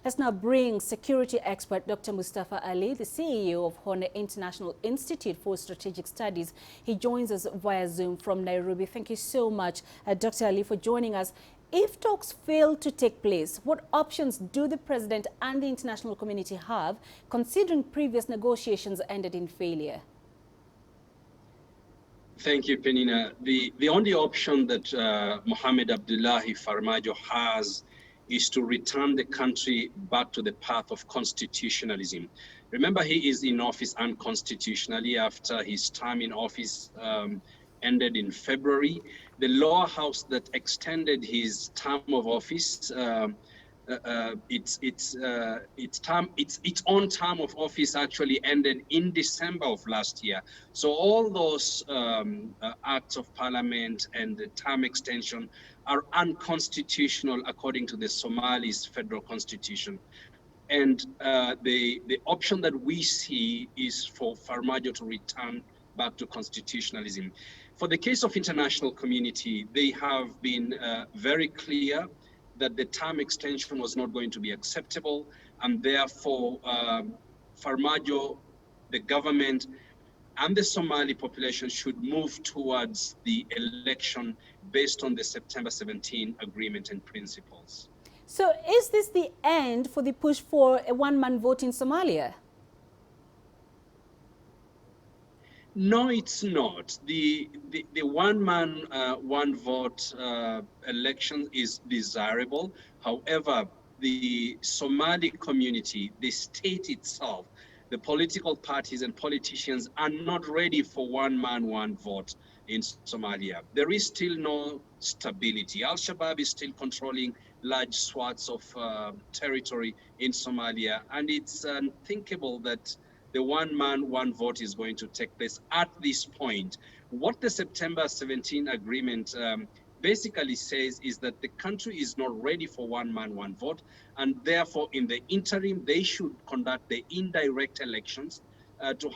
Let's now bring security expert Dr. Mustafa Ali, the CEO of Honor International Institute for Strategic Studies. He joins us via Zoom from Nairobi. Thank you so much, Dr. Ali, for joining us. If talks fail to take place, what options do the president and the international community have, considering previous negotiations ended in failure? Thank you, Penina. The only option that Mohamed Abdullahi Farmajo has is to return the country back to the path of constitutionalism. Remember, he is in office unconstitutionally after his term in office ended in February. The lower house that extended his term of office, its own term of office actually ended in December of last year. So all those acts of parliament and the term extension are unconstitutional according to the Somalis federal constitution. And the option that we see is for Farmajo to return back to constitutionalism. For the case of international community, they have been very clear that the term extension was not going to be acceptable, and therefore Farmajo, the government, and the Somali population should move towards the election based on the September 17 agreement and principles. So is this the end for the push for a one-man vote in Somalia? No, it's not. The one-man, one-vote election is desirable. However, the Somali community, the state itself, the political parties and politicians are not ready for one-man, one-vote in Somalia. There is still no stability. Al-Shabaab is still controlling large swaths of territory in Somalia, and it's unthinkable that the one-man, one-vote is going to take place at this point. What the September 17 agreement basically says is that the country is not ready for one-man, one-vote, and therefore in the interim, they should conduct the indirect elections to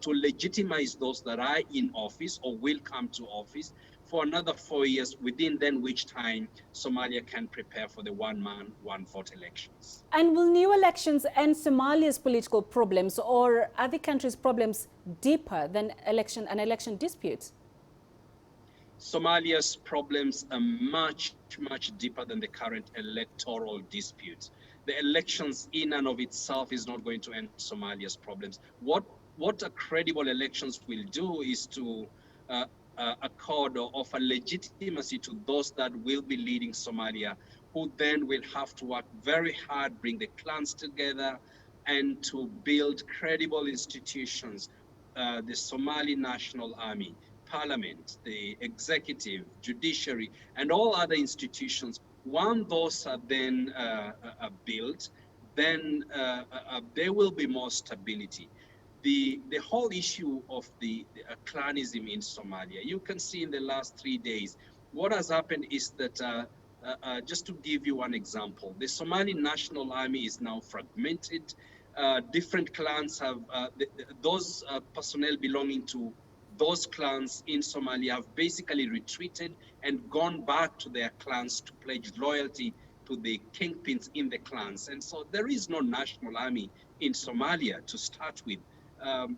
legitimize those that are in office or will come to office for another 4 years, within then which time Somalia can prepare for the one-man, one-vote elections. And will new elections end Somalia's political problems, or are the country's problems deeper than an election dispute? Somalia's problems are much, much deeper than the current electoral dispute. The elections in and of itself is not going to end Somalia's problems. What a credible elections will do is to accord or offer legitimacy to those that will be leading Somalia, who then will have to work very hard, bring the clans together, and to build credible institutions, the Somali National Army, Parliament, the executive, judiciary, and all other institutions. Once those are then built, then there will be more stability. The whole issue of the clanism in Somalia, you can see in the last 3 days, what has happened is that, just to give you one example, the Somali National Army is now fragmented. Different clans have, those personnel belonging to those clans in Somalia have basically retreated and gone back to their clans to pledge loyalty to the kingpins in the clans. And so there is no national army in Somalia to start with. And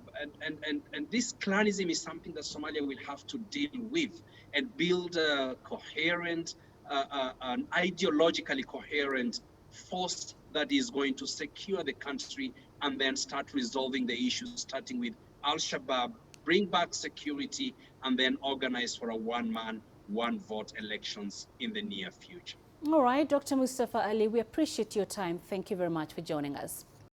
this clanism is something that Somalia will have to deal with and build a coherent, an ideologically coherent force that is going to secure the country and then start resolving the issues, starting with Al-Shabaab, bring back security, and then organize for a one-man, one-vote elections in the near future. All right, Dr. Mustafa Ali, we appreciate your time. Thank you very much for joining us.